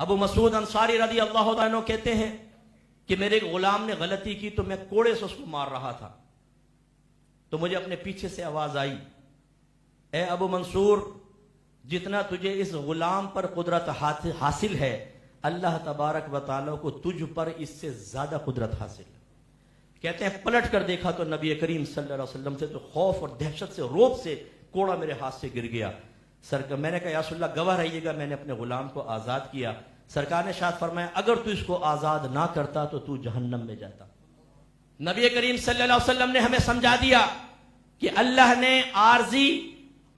ابو مسعود انصاری رضی اللہ عنہ کہتے ہیں کہ میرے ایک غلام نے غلطی کی تو میں کوڑے سے اس کو مار رہا تھا، تو مجھے اپنے پیچھے سے آواز آئی، اے ابو منصور، جتنا تجھے اس غلام پر قدرت حاصل ہے اللہ تبارک و تعالیٰ کو تجھ پر اس سے زیادہ قدرت حاصل ہے۔ کہتے ہیں پلٹ کر دیکھا تو نبی کریم صلی اللہ علیہ وسلم سے تو خوف اور دہشت سے روب سے کوڑا میرے ہاتھ سے گر گیا۔ میں نے کہا یا رسول اللہ گواہ رہیے گا میں نے اپنے غلام کو آزاد کیا۔ سرکار نے ارشاد فرمایا اگر تو اس کو آزاد نہ کرتا تو جہنم میں جاتا۔ نبی کریم صلی اللہ علیہ وسلم نے ہمیں سمجھا دیا کہ اللہ نے عارضی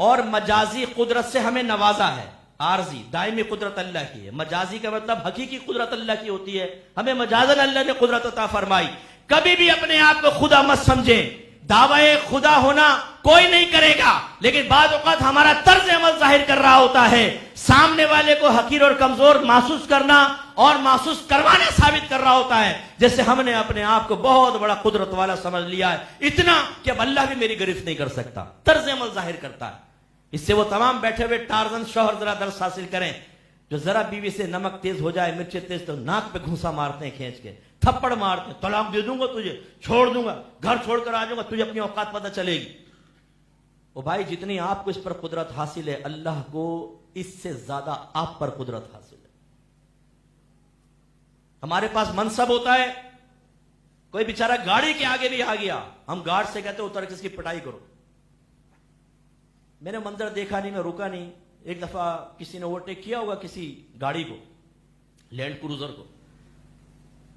اور مجازی قدرت سے ہمیں نوازا ہے۔ عارضی دائمی قدرت اللہ کی ہے، مجازی کا مطلب حقیقی قدرت اللہ کی ہوتی ہے، ہمیں مجازاً اللہ نے قدرت عطا فرمائی۔ کبھی بھی اپنے آپ کو خدا مت سمجھیں، دعوی خدا ہونا کوئی نہیں کرے گا، لیکن بعض اوقات ہمارا طرز عمل ظاہر کر رہا ہوتا ہے، سامنے والے کو حقیر اور کمزور محسوس کرنا اور محسوس کروانا ثابت کر رہا ہوتا ہے، جیسے ہم نے اپنے آپ کو بہت بڑا قدرت والا سمجھ لیا ہے، اتنا کہ اب اللہ بھی میری گرفت نہیں کر سکتا، طرز عمل ظاہر کرتا ہے۔ اس سے وہ تمام بیٹھے ہوئے ٹارزن شوہر ذرا درس حاصل کریں جو ذرا بیوی سے نمک تیز ہو جائے، مرچیں تیز تو ناک پہ گھونسا مارتے ہیں، کھینچ کے تھپڑ مارتے ہیں، طلاق دے دوں گا تجھے، چھوڑ دوں گا، گھر چھوڑ کر آ جاؤں گا، تجھے اپنی اوقات پتہ چلے گی۔ وہ بھائی جتنی آپ کو اس پر قدرت حاصل ہے اللہ کو اس سے زیادہ آپ پر قدرت حاصل ہے۔ ہمارے پاس منصب ہوتا ہے، کوئی بیچارہ گاڑی کے آگے بھی آ گیا، ہم گارڈ سے کہتے اتر کے اس کی پٹائی کرو۔ میں نے منظر دیکھا نہیں، میں رکا نہیں، ایک دفعہ کسی نے اوورٹیک کیا ہوگا کسی گاڑی کو، لینڈ کروزر کو،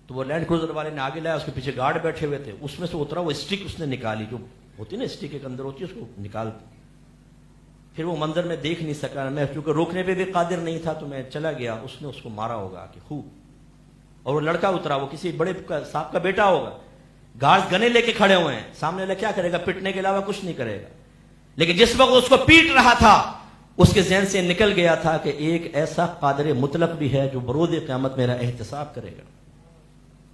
تو وہ لینڈ کروزر والے نے آگے لایا، اس کے پیچھے گارڈ بیٹھے ہوئے تھے، اس میں سے اترا، وہ اسٹک اس نے نکالی، جو ہوتی نا اسٹک کے اندر ہوتی ہے، اس کو نکال، پھر وہ منظر میں دیکھ نہیں سکا، میں کیونکہ روکنے پہ بھی قادر نہیں تھا تو میں چلا گیا، اس نے اس کو مارا ہوگا کہ خوب، اور وہ لڑکا اترا، وہ کسی بڑے صاحب کا بیٹا ہوگا، گارڈ گنے لے کے کھڑے ہوئے ہیں، سامنے والا کیا کرے گا، پٹنے کے علاوہ کچھ نہیں کرے گا، لیکن جس وقت اس کو پیٹ رہا تھا اس کے ذہن سے نکل گیا تھا کہ ایک ایسا قادر مطلق بھی ہے جو بروز قیامت میرا احتساب کرے گا۔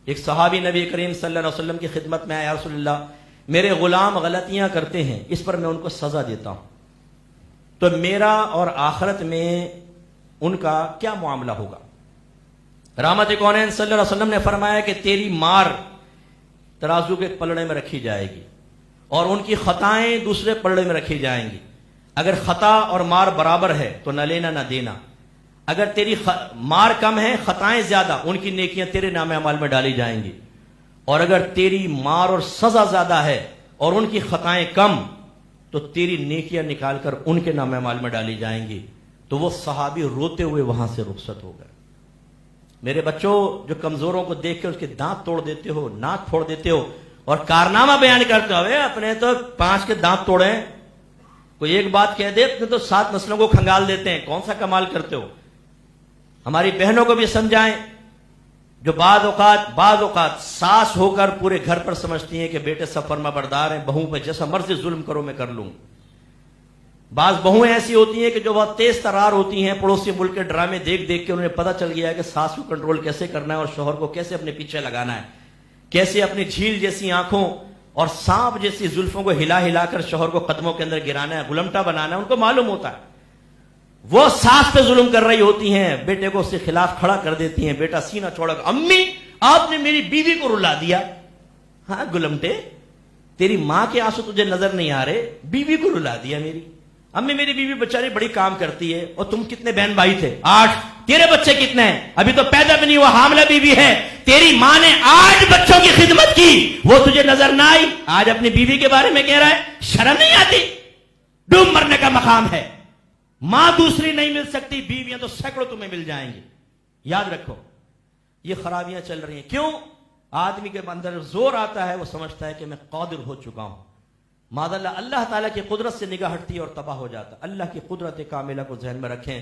ایک صحابی نبی کریم صلی اللہ علیہ وسلم کی خدمت میں آیا، یا رسول اللہ میرے غلام غلطیاں کرتے ہیں، اس پر میں ان کو سزا دیتا ہوں، تو میرا اور آخرت میں ان کا کیا معاملہ ہوگا؟ رحمت کونین صلی اللہ علیہ وسلم نے فرمایا کہ تیری مار ترازو کے پلڑے میں رکھی جائے گی اور ان کی خطائیں دوسرے پلڑے میں رکھی جائیں گی، اگر خطا اور مار برابر ہے تو نہ لینا نہ دینا، اگر تیری مار کم ہے خطائیں زیادہ، ان کی نیکیاں تیرے نام اعمال میں ڈالی جائیں گی، اور اگر تیری مار اور سزا زیادہ ہے اور ان کی خطائیں کم تو تیری نیکیاں نکال کر ان کے نام اعمال میں ڈالی جائیں گی۔ تو وہ صحابی روتے ہوئے وہاں سے رخصت ہو گئے۔ میرے بچوں، جو کمزوروں کو دیکھ کے اس کے دانت توڑ دیتے ہو، ناک پھوڑ دیتے ہو اور کارنامہ بیان کرتے ہوئے اپنے تو 5 کے دانت توڑے، کوئی ایک بات کہہ دے اپنے تو 7 نسلوں کو کھنگال دیتے ہیں، کون سا کمال کرتے ہو؟ ہماری بہنوں کو بھی سمجھائیں جو بعض اوقات ساس ہو کر پورے گھر پر سمجھتی ہیں کہ بیٹے سب فرما بردار ہیں، بہو پہ جیسا مرضی ظلم کرو میں کر لوں۔ بعض بہویں ایسی ہوتی ہیں کہ جو بہت تیز ترار ہوتی ہیں، پڑوسی ملک کے ڈرامے دیکھ دیکھ کے انہیں پتہ چل گیا ہے کہ ساس کو کنٹرول کیسے کرنا ہے اور شوہر کو کیسے اپنے پیچھے لگانا ہے، کیسے اپنی جھیل جیسی آنکھوں اور سانپ جیسی زلفوں کو ہلا ہلا کر شوہر کو قدموں کے اندر گرانا ہے، غلمٹا بنانا ہے، ان کو معلوم ہوتا ہے۔ وہ ساس پہ ظلم کر رہی ہوتی ہیں، بیٹے کو اس کے خلاف کھڑا کر دیتی ہیں، بیٹا سینہ چھوڑا کر امی آپ نے میری بیوی کو رلا دیا۔ ہاں غلمٹے، تیری ماں کے آنسو تجھے نظر نہیں آ رہے، بیوی کو رلا دیا میری امی، میری بیوی بیچاری بڑی کام کرتی ہے، اور تم کتنے بہن بھائی تھے؟ 8۔ تیرے بچے کتنے ہیں؟ ابھی تو پیدا بھی نہیں ہوا، حاملہ بیوی ہے، تیری ماں نے 8 بچوں کی خدمت کی، وہ تجھے نظر نہ آئی، آج اپنی بیوی کے بارے میں کہہ رہا ہے، شرم نہیں آتی؟ ڈوب مرنے کا مقام ہے، ماں دوسری نہیں مل سکتی، بیویاں تو سینکڑوں تمہیں مل جائیں گی۔ یاد رکھو یہ خرابیاں چل رہی ہیں، کیوں؟ آدمی کے اندر زور آتا ہے، وہ سمجھتا ہے کہ میں قادر ہو چکا ہوں، معاذ اللہ اللہ تعالیٰ کی قدرت سے نگاہ ہٹتی ہے اور تباہ ہو جاتا۔ اللہ کی قدرت کاملہ کو ذہن میں رکھیں۔